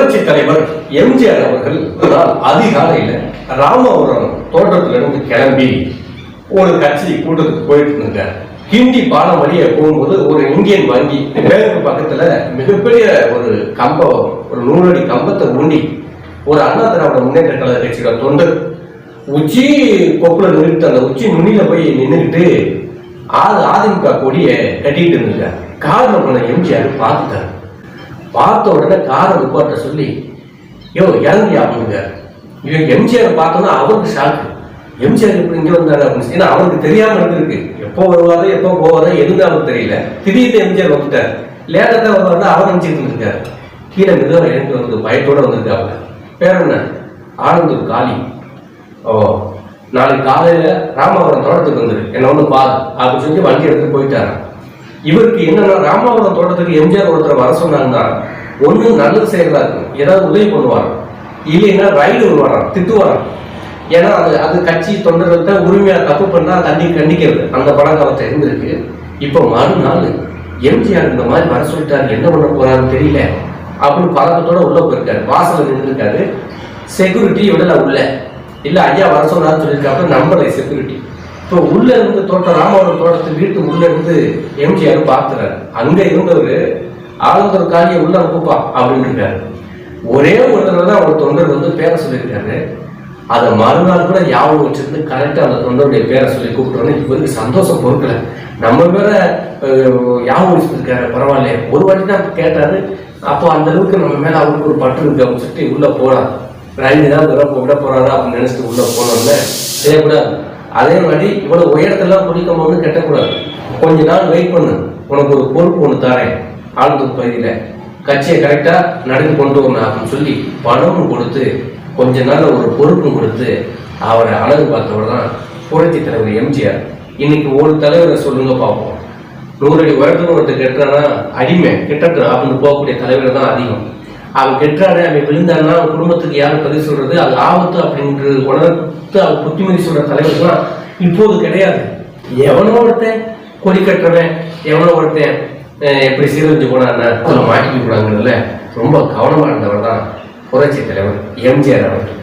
புரட்சி தலைவர் எம்ஜிஆர் அவர்கள் ஒரு நாள் அதிகாலையில் ராமபுரம் தோட்டத்திலிருந்து கிளம்பி ஒரு கட்சி கூட்டத்துக்கு போயிட்டு இருந்தார். ஹிந்தி பாலம் வழியே போகும்போது ஒரு இந்தியன் வங்கி பேருக்கு பக்கத்துல மிகப்பெரிய ஒரு கம்பம், ஒரு 100 அடி கம்பத்தை ஊண்டி ஒரு அண்ணா திராவிட முன்னேற்ற கழக கட்சியோட தொண்டர் உச்சி கொப்புல நிறுத்தி அந்த உச்சி நுனியில போய் நின்றுக்கிட்டு அதிமுக கொடியை கட்டிட்டு இருந்தார். கார்ல போன எம்ஜிஆர் பார்த்துட்டார். பார்த்த உடனே காரை நிப்பாட்ட சொல்லி இறங்கி ஆகுங்க. இவன் எம்ஜிஆர் பார்த்தோன்னா அவருக்கு ஷாக்கு. எம்ஜிஆர் இப்படி இங்கே வந்தாரு அப்படின்னு. ஏன்னா அவருக்கு தெரியாம இருந்திருக்கு, எப்போ வருவாரு எப்போ போவாரு எதுவும் அவருக்கு தெரியல. திடீர்னு எம்ஜிஆர் வந்துட்டார். லேட்டா வருவாரு அவர் நினைச்சிட்டு இருந்திருக்காரு. கீழே மிகவும் இறங்கி வந்து பயத்தோட வந்திருக்காங்க. பேர் என்ன? ஆனந்தூர் காளி. நாளைக்கு காலையில ராமபுரம் தோட்டத்துக்கு வந்துரு, என்ன ஒண்ணு பாரு அப்படின்னு சொல்லி வண்டி எடுத்துட்டு போயிட்டாரு. இவருக்கு என்னன்னா, ராமபுரம் தோட்டத்துக்கு எம்ஜிஆர் ஒருத்தர் வர சொன்னாங்கன்னா ஒண்ணு நல்லது செய்யறதா இருக்கும், ஏதாவது உதவி பண்ணுவார், இல்லைன்னா ரைடு வருவாராம், திட்டுவாராம். ஏன்னா அது கட்சி தொண்டர்கள்ட்ட உரிமையா தப்பு பண்ணா கண்டிக்கிறது அந்த பழங்காலத்தை இருந்திருக்கு. இப்ப மறுநாள் எம்ஜிஆர் இந்த மாதிரி வர சொல்லிட்டாரு, என்ன பண்ண போறாருன்னு தெரியல அப்படின்னு பழக்கத்தோட உள்ள போயிருக்காரு. வாசல நின்றுருக்காரு. செக்யூரிட்டி விடல உள்ள. இல்ல ஐயா வர சொன்னாருன்னு சொல்லியிருக்காரு. நம்பலை செக்யூரிட்டி. இப்போ உள்ள இருந்து ராமபுரம் தோட்டத்து வீட்டு உள்ள இருந்து எம்ஜிஆர் பார்த்துறாரு. அங்க இருந்தவரு ஆளுந்தர் காலியை உள்ள அனுப்புப்பா அப்படின்னு இருக்காரு. ஒரே ஒரு தடவை தான் அவர் தொண்டர் வந்து பேரை சொல்லியிருக்காரு. அதை மறுநாள் கூட ஞாபகம் வச்சிருந்து கரெக்டா அந்த தொண்டருடைய பேரை சொல்லி கூப்பிட்டோன்னு இவருக்கு சந்தோஷம் பொறுக்கல. நம்ம பேரை ஞாபகம் வச்சிருக்காரு, பரவாயில்ல. ஒரு வாட்டி தான் கேட்டாரு. அப்போ அந்த அளவுக்கு நம்ம மேல அவருக்கு ஒரு பற்று இருக்கு அப்படின்னு சொல்லிட்டு உள்ள போறாரு. ரயில்வே தான் விட போறாரா அப்படின்னு நினைச்சிட்டு உள்ள போனோம்ல செய்யக்கூடாது. அதே மாதிரி இவ்வளவு உயரத்தெல்லாம் குடிக்கும் போது கட்டக்கூடாது. கொஞ்ச நாள் வெயிட் பண்ணு, உனக்கு ஒரு பொறுப்பு ஒன்று தரேன், ஆழ்ந்தூர் பகுதியில கட்சியை கரெக்டா நடத்தி கொண்டு வரணும் அப்படின்னு சொல்லி பணமும் கொடுத்து கொஞ்ச நாள் ஒரு பொறுப்பும் கொடுத்து அவரை அழகு பார்த்தவர் தான் புரட்சி தலைவர் எம்ஜிஆர். இன்னைக்கு ஒரு தலைவரை சொல்லுங்க பார்ப்போம். 100 அடி உயரத்துல ஒருத்தர் கெட்டுறானா அடிமை கிட்டட்டு அப்படின்னு போகக்கூடிய தலைவர் தான் அதிகம். அவன் கெட்டாரு, அவன் விழுந்தான்னா அவன் குடும்பத்துக்கு யாரும் பதிவு சொல்றது, அது ஆபத்து அப்படின்ற உணர்த்து அவன் புத்திமதி சொல்ற தலைவர்கள்லாம் இப்போது கிடையாது. எவனோ ஒருத்தன் கொடி கட்டுறவன், எவனோ ஒருத்தன் எப்படி சீரழிஞ்சு போனான்னா மாட்டிக்க கூடாதுங்கிறதுல ரொம்ப கவனமா இருந்தவர் தான் புரட்சி தலைவர் எம்ஜிஆர் அவர்கள்.